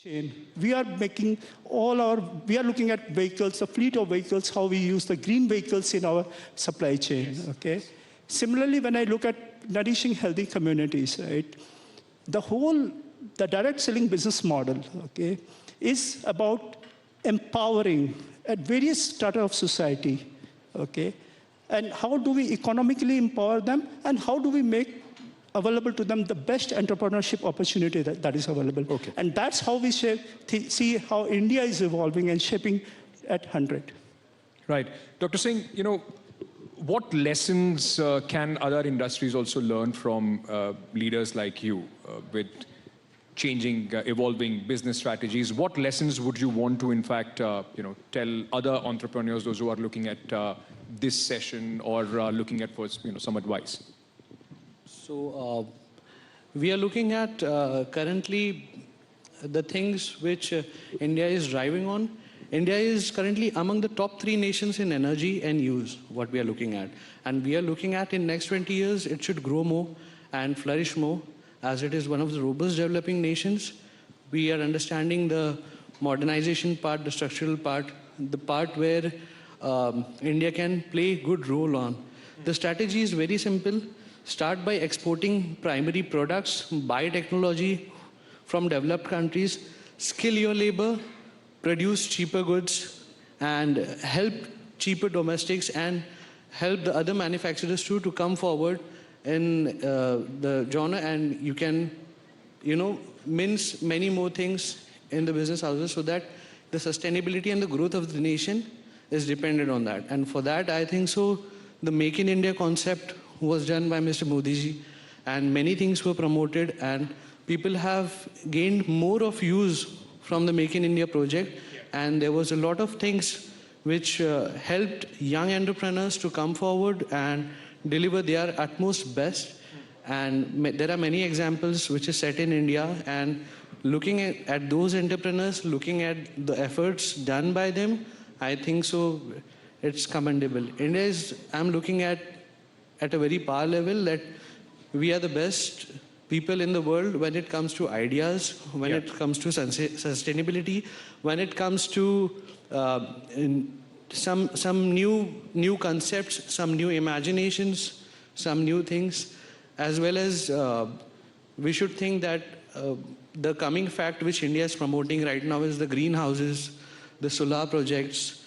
chain. We are making we are looking at vehicles, a fleet of vehicles, how we use the green vehicles in our supply chain, okay? Similarly, when I look at nourishing healthy communities, right? The direct selling business model, okay, is about empowering at various strata of society, okay? And how do we economically empower them, and how do we make available to them the best entrepreneurship opportunity that is available. Okay. And that's how we see how India is evolving and shaping at 100. Right. Dr. Singh, you know, what lessons can other industries also learn from leaders like you with changing, evolving business strategies? What lessons would you want to, in fact, you know, tell other entrepreneurs, those who are looking at this session or looking at for, you know, some advice? So we are looking at currently the things which India is driving on. India is currently among the top 3 nations in energy and use, what we are looking at. And we are looking at in next 20 years, it should grow more and flourish more as it is one of the robust developing nations. We are understanding the modernization part, the structural part, the part where India can play a good role on. The strategy is very simple. Start by exporting primary products, buy technology from developed countries, skill your labor, produce cheaper goods, and help cheaper domestics and help the other manufacturers too to come forward in the genre, and you can, you know, mince many more things in the business houses so that the sustainability and the growth of the nation is dependent on that. And for that, I think so, the Make in India concept was done by Mr. Modi ji, and many things were promoted, and people have gained more of use from the Make in India project, and there was a lot of things which helped young entrepreneurs to come forward and deliver their utmost best. And there are many examples which is set in India, and looking at those entrepreneurs, looking at the efforts done by them, I think so it's commendable. India is, I'm looking at a very power level that we are the best people in the world when it comes to ideas, when it comes to sustainability, when it comes to some new concepts, some new imaginations, some new things, as well as we should think that the coming fact which India is promoting right now is the greenhouses, the solar projects,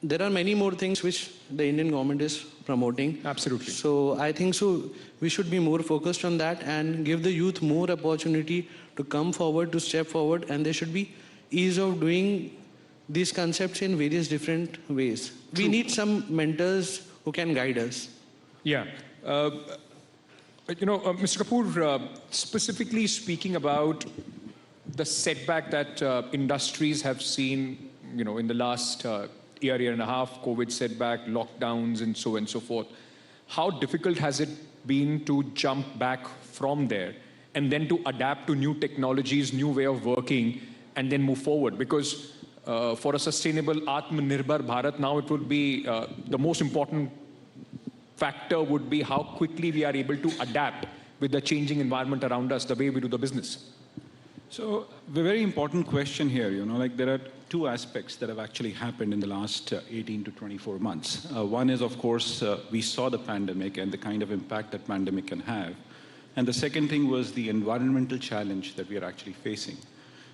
there are many more things which the Indian government is promoting. Absolutely. So I think so we should be more focused on that and give the youth more opportunity to come forward, to step forward, and there should be ease of doing these concepts in various different ways. True. We need some mentors who can guide us. Yeah. You know, Mr. Kapoor, specifically speaking about the setback that industries have seen, you know, in the last year and a half, COVID setback, lockdowns, and so on and so forth. How difficult has it been to jump back from there and then to adapt to new technologies, new way of working, and then move forward? Because for a sustainable Atmanirbhar Bharat, now it would be the most important factor would be how quickly we are able to adapt with the changing environment around us, the way we do the business. So the very important question here, you know, like there are 2 aspects that have actually happened in the last 18 to 24 months. One is, of course, we saw the pandemic and the kind of impact that pandemic can have. And the second thing was the environmental challenge that we are actually facing.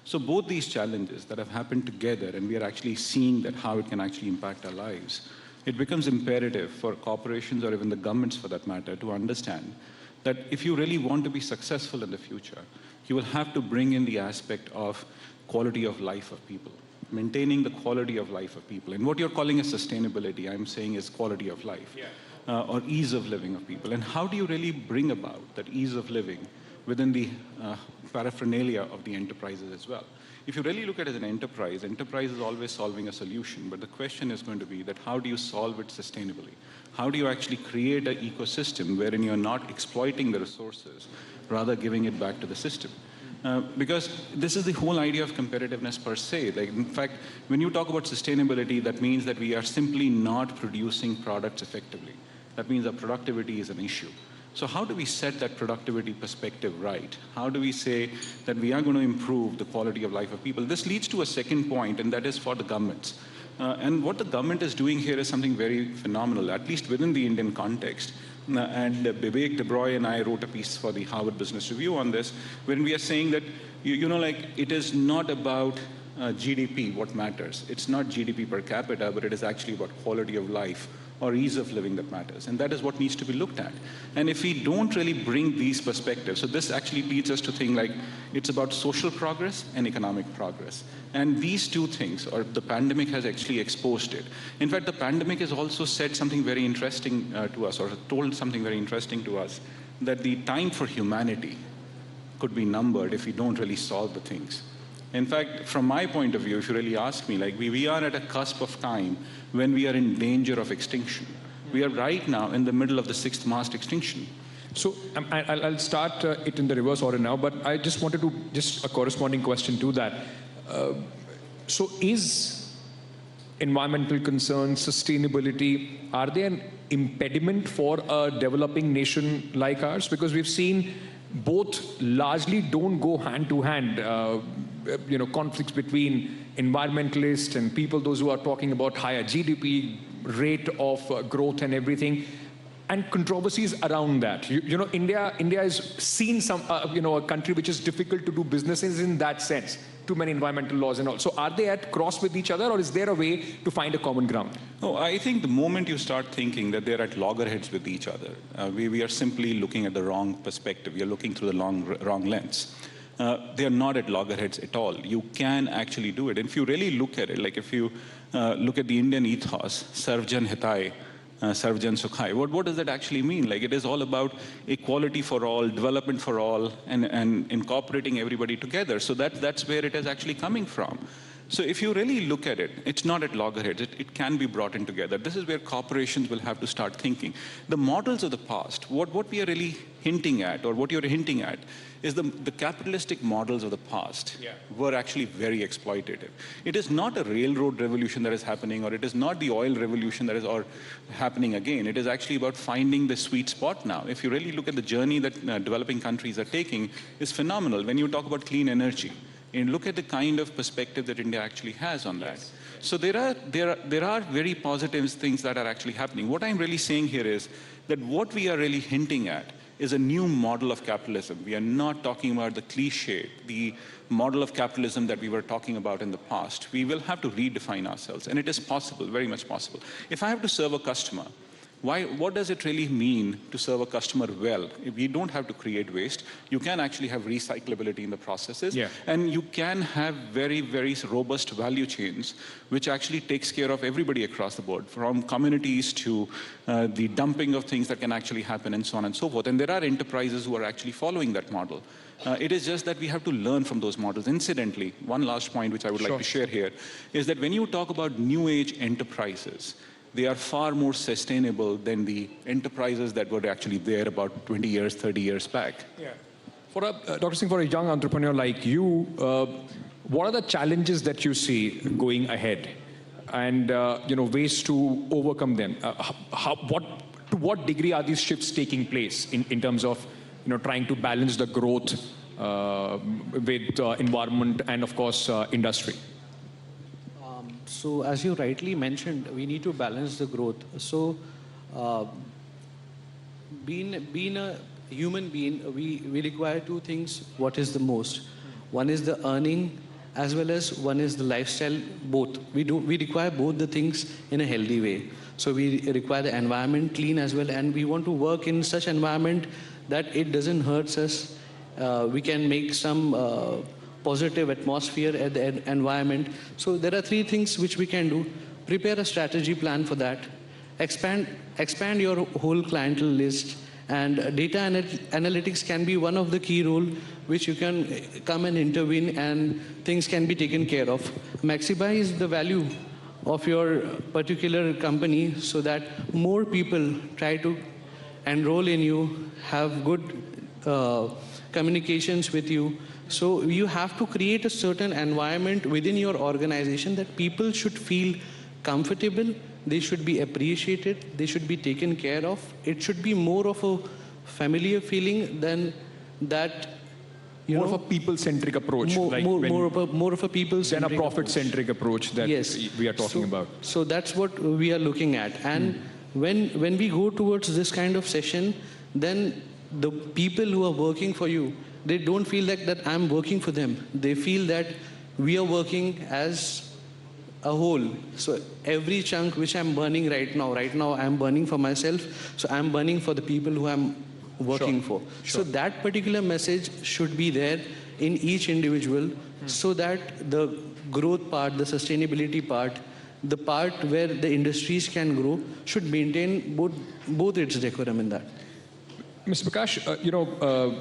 So both these challenges that have happened together, and we are actually seeing that how it can actually impact our lives, it becomes imperative for corporations or even the governments for that matter to understand that if you really want to be successful in the future, you will have to bring in the aspect of quality of life of people, maintaining the quality of life of people. And what you're calling as sustainability, I'm saying is quality of life, or ease of living of people. And how do you really bring about that ease of living within the paraphernalia of the enterprises as well? If you really look at it as an enterprise is always solving a solution, but the question is going to be that how do you solve it sustainably? How do you actually create an ecosystem wherein you're not exploiting the resources, rather giving it back to the system? Because this is the whole idea of competitiveness per se. Like, in fact, when you talk about sustainability, that means that we are simply not producing products effectively. That means that productivity is an issue. So how do we set that productivity perspective right? How do we say that we are going to improve the quality of life of people? This leads to a second point, and that is for the governments. And what the government is doing here is something very phenomenal, at least within the Indian context. And Vivek DeBroy and I wrote a piece for the Harvard Business Review on this, when we are saying that, it is not about GDP what matters. It's not GDP per capita, but it is actually about quality of life or ease of living that matters. And that is what needs to be looked at. And if we don't really bring these perspectives, so this actually leads us to think like it's about social progress and economic progress. And these two things, or the pandemic has actually exposed it. In fact, the pandemic has also said something very interesting to us, or told something very interesting to us, that the time for humanity could be numbered if we don't really solve the things. In fact, from my point of view, if you really ask me, like we are at a cusp of time when we are in danger of extinction. We are right now in the middle of the sixth mass extinction. So I'll start it in the reverse order now, but I just wanted to, just a corresponding question to that. So is environmental concerns, sustainability, are they an impediment for a developing nation like ours? Because we've seen both largely don't go hand to hand. Conflicts between environmentalists and people, those who are talking about higher GDP, rate of growth and everything, and controversies around that. India is seen a country which is difficult to do businesses in that sense. Too many environmental laws and all. So are they at cross with each other, or is there a way to find a common ground? No, I think the moment you start thinking that they're at loggerheads with each other, we are simply looking at the wrong perspective. We are looking through the wrong lens. They are not at loggerheads at all. You can actually do it. And if you really look at it, like if you look at the Indian ethos, Sarvjan Hitai, Sarvjan Sukhai, what does that actually mean? Like it is all about equality for all, development for all, and incorporating everybody together. So that's where it is actually coming from. So if you really look at it, it's not at loggerheads. It can be brought in together. This is where corporations will have to start thinking. The models of the past, what we are really hinting at, or what you're hinting at, is the capitalistic models of the past were actually very exploitative. It is not a railroad revolution that is happening, or it is not the oil revolution that is happening again. It is actually about finding the sweet spot now. If you really look at the journey that developing countries are taking, is phenomenal. When you talk about clean energy, and look at the kind of perspective that India actually has on that. Yes. So there are very positive things that are actually happening. What I'm really saying here is that what we are really hinting at is a new model of capitalism. We are not talking about the cliche, the model of capitalism that we were talking about in the past. We will have to redefine ourselves, and it is possible, very much possible. If I have to serve a customer, what does it really mean to serve a customer well? If you don't have to create waste, you can actually have recyclability in the processes, and you can have very, very robust value chains, which actually takes care of everybody across the board, from communities to the dumping of things that can actually happen, and so on and so forth. And there are enterprises who are actually following that model. It is just that we have to learn from those models. Incidentally, one last point which I would like to share here is that when you talk about new age enterprises, they are far more sustainable than the enterprises that were actually there about 20 years, 30 years back. Yeah. Dr. Singh, for a young entrepreneur like you, what are the challenges that you see going ahead, and ways to overcome them? To what degree are these shifts taking place in terms of trying to balance the growth with environment and, of course, industry? So as you rightly mentioned, we need to balance the growth. So being a human being, we require two things. What is the most? One is the earning, as well as one is the lifestyle, both. We require both the things in a healthy way. So we require the environment clean as well, and we want to work in such environment that it doesn't hurt us. We can make some positive atmosphere at the environment. So there are three things which we can do. Prepare a strategy plan for that. Expand your whole clientele list. And data analytics can be one of the key role which you can come and intervene, and things can be taken care of. Maximize the value of your particular company so that more people try to enroll in you, have good communications with you. So you have to create a certain environment within your organization that people should feel comfortable, they should be appreciated, they should be taken care of. It should be more of a familiar feeling than that, More of a people-centric approach, like more of a people-centric than a profit-centric approach that we are talking about. So that's what we are looking at. And when we go towards this kind of session, then the people who are working for you, they don't feel like that I'm working for them. They feel that we are working as a whole. So every chunk which I'm burning right now I'm burning for myself. So I'm burning for the people who I'm working for. So that particular message should be there in each individual, so that the growth part, the sustainability part, the part where the industries can grow should maintain both its decorum in that. Mr. Prakash,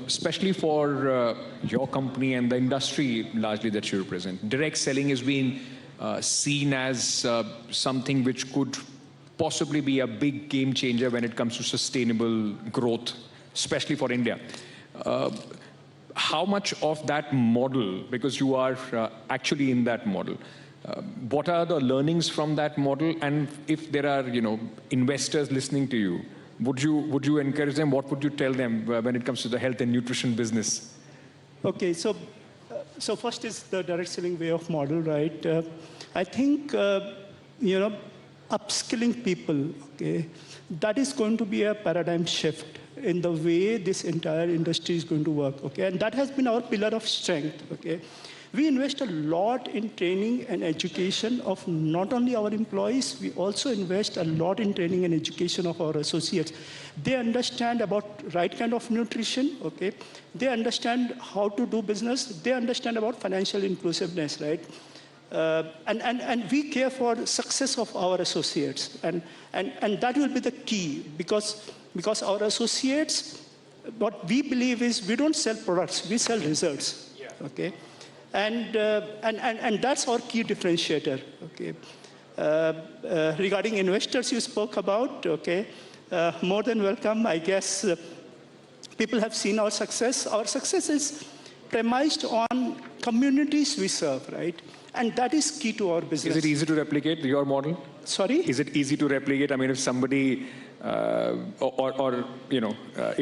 especially for your company and the industry largely that you represent, direct selling has been seen as something which could possibly be a big game changer when it comes to sustainable growth, especially for India. How much of that model, because you are actually in that model, what are the learnings from that model? And if there are, investors listening to you, would you encourage them? What would you tell them when it comes to the health and nutrition business? Okay, so first is the direct selling way of model, right? I think, upskilling people, okay, that is going to be a paradigm shift in the way this entire industry is going to work, okay? And that has been our pillar of strength, okay? We invest a lot in training and education of not only our employees, we also invest a lot in training and education of our associates. They understand about right kind of nutrition, okay? They understand how to do business. They understand about financial inclusiveness, right? And we care for the success of our associates. And that will be the key, because our associates, what we believe is we don't sell products, we sell results, okay? And that's our key differentiator, okay? Regarding investors you spoke about, okay? More than welcome, I guess. People have seen our success. Our success is premised on communities we serve, right? And that is key to our business. Is it easy to replicate your model? Sorry? Is it easy to replicate? I mean, if somebody, it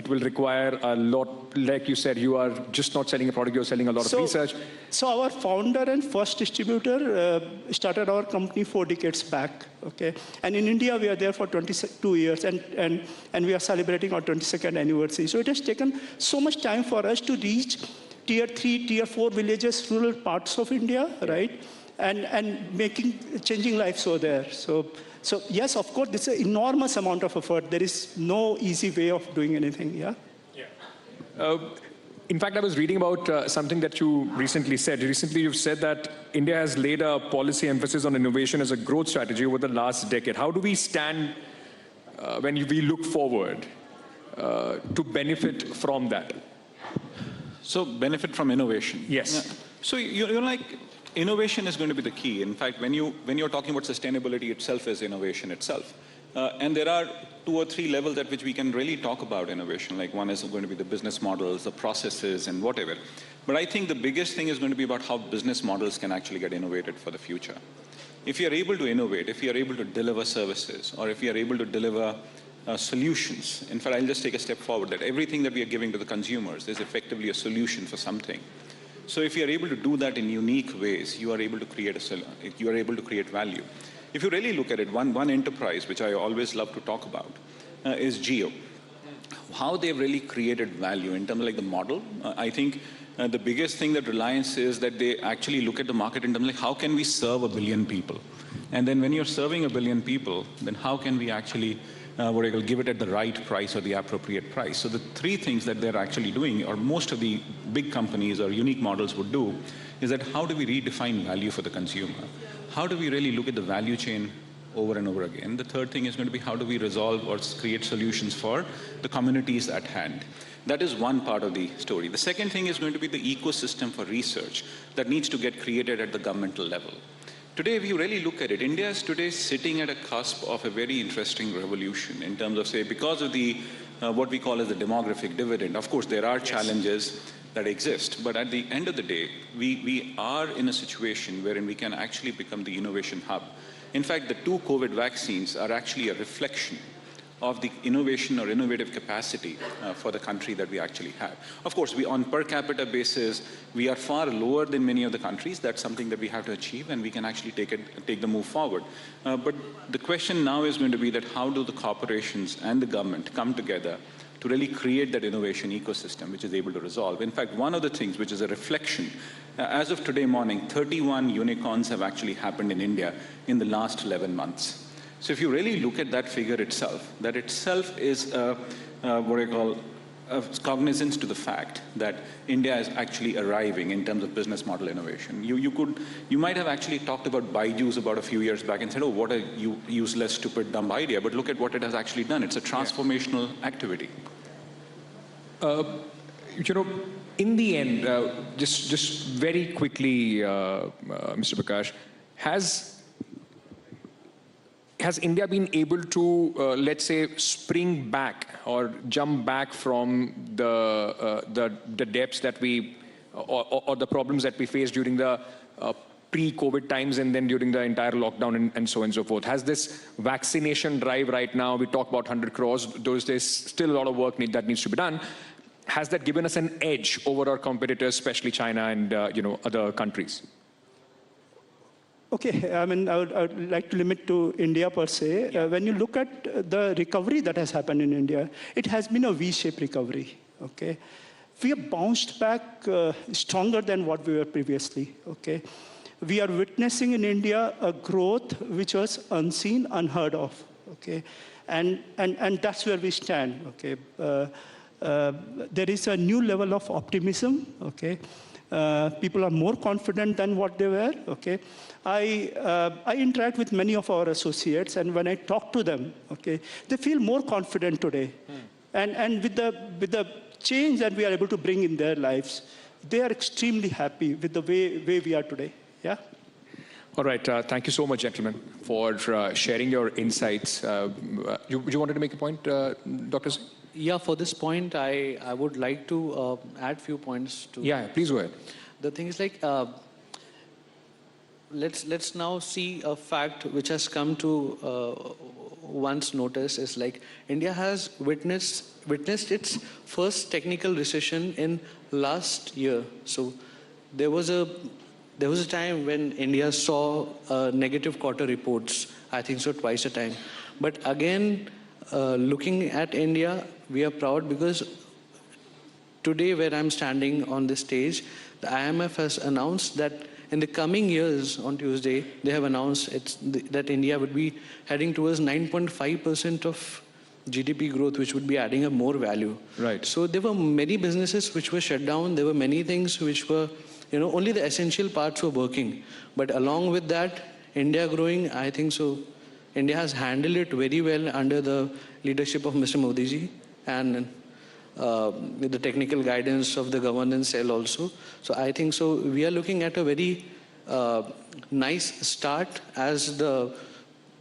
will require a lot, like you said, you are just not selling a product, you're selling a lot of research. So our founder and first distributor started our company 4 decades back, okay? And in India, we are there for 22 years, and we are celebrating our 22nd anniversary. So it has taken so much time for us to reach tier 3, tier 4 villages, rural parts of India, right? And changing lives over there. So yes, of course, this is an enormous amount of effort. There is no easy way of doing anything, yeah? In fact, I was reading about something that you recently said. Recently, you've said that India has laid a policy emphasis on innovation as a growth strategy over the last decade. How do we stand when we look forward to benefit from that? So benefit from innovation. Yes. Yeah. So you're like, innovation is going to be the key. In fact, when you're talking about sustainability itself is innovation itself. And there are 2 or 3 levels at which we can really talk about innovation. Like one is going to be the business models, the processes, and whatever. But I think the biggest thing is going to be about how business models can actually get innovated for the future. If you're able to innovate, if you're able to deliver services, or if you're able to deliver solutions. In fact, I'll just take a step forward, that everything that we are giving to the consumers is effectively a solution for something. So if you're able to do that in unique ways, you are able to create value. If you really look at it, one enterprise, which I always love to talk about, is Jio. How they've really created value in terms of like the model. I think the biggest thing that Reliance is that they actually look at the market in terms of like, how can we serve 1 billion people? And then when you're serving 1 billion people, then how can we actually give it at the right price or the appropriate price? So the 3 things that they're actually doing, or most of the big companies or unique models would do, is that how do we redefine value for the consumer? How do we really look at the value chain over and over again? The third thing is going to be how do we resolve or create solutions for the communities at hand? That is one part of the story. The second thing is going to be the ecosystem for research that needs to get created at the governmental level. Today, if you really look at it, India is today sitting at a cusp of a very interesting revolution in terms of, say, because of the what we call as the demographic dividend. Of course, there are challenges that exist, but at the end of the day, we are in a situation wherein we can actually become the innovation hub. In fact, the 2 COVID vaccines are actually a reflection of the innovation or innovative capacity for the country that we actually have. Of course, on per capita basis, we are far lower than many of the countries. That's something that we have to achieve, and we can actually take the move forward. But the question now is going to be that how do the corporations and the government come together to really create that innovation ecosystem which is able to resolve. In fact, one of the things which is a reflection, as of today morning, 31 unicorns have actually happened in India in the last 11 months. So if you really look at that figure itself, that itself is what I call a cognizance to the fact that India is actually arriving in terms of business model innovation. You might have actually talked about Byju's about a few years back and said, oh, what a useless, stupid, dumb idea. But look at what it has actually done. It's a transformational activity. You know, in the end, just very quickly, Mr. Prakash, has India been able to, let's say, spring back or jump back from the depths that we, or the problems that we faced during the pre-COVID times and then during the entire lockdown and so on and so forth? Has this vaccination drive right now, we talk about 100 crores, there's still a lot of work that needs to be done. Has that given us an edge over our competitors, especially China and other countries? Okay, I mean, I would like to limit to India per se. When you look at the recovery that has happened in India, it has been a V-shaped recovery, okay? We have bounced back stronger than what we were previously, okay? We are witnessing in India a growth which was unseen, unheard of, okay? And that's where we stand, okay? There is a new level of optimism, okay? People are more confident than what they were, okay? I interact with many of our associates, and when I talk to them, okay, they feel more confident today. And with the change that we are able to bring in their lives, they are extremely happy with the way we are today, yeah? All right, thank you so much, gentlemen, for sharing your insights. You wanted to make a point, Dr. Singh? Yeah, for this point, I would like to add few points to. Yeah, please go ahead. The thing is like, let's now see a fact which has come to one's notice is like India has witnessed its first technical recession in last year. So there was a time when India saw negative quarter reports. I think so twice a time. But again, looking at India, we are proud because today where I'm standing on this stage, the IMF has announced that in the coming years, on Tuesday, they have announced that India would be heading towards 9.5% of GDP growth, which would be adding up more value. Right. So there were many businesses which were shut down. There were many things which were, only the essential parts were working. But along with that, India growing, I think so, India has handled it very well under the leadership of Mr. Modi ji and with the technical guidance of the governance cell also. So I think so we are looking at a very nice start as the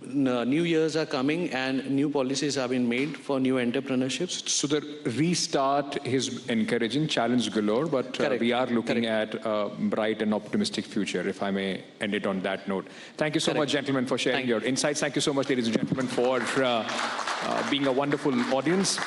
new years are coming and new policies have been made for new entrepreneurships. So the restart is encouraging, challenge galore, but we are looking at a bright and optimistic future, if I may end it on that note. Thank you so much, gentlemen, for sharing your insights. Thank you so much, ladies and gentlemen, for being a wonderful audience.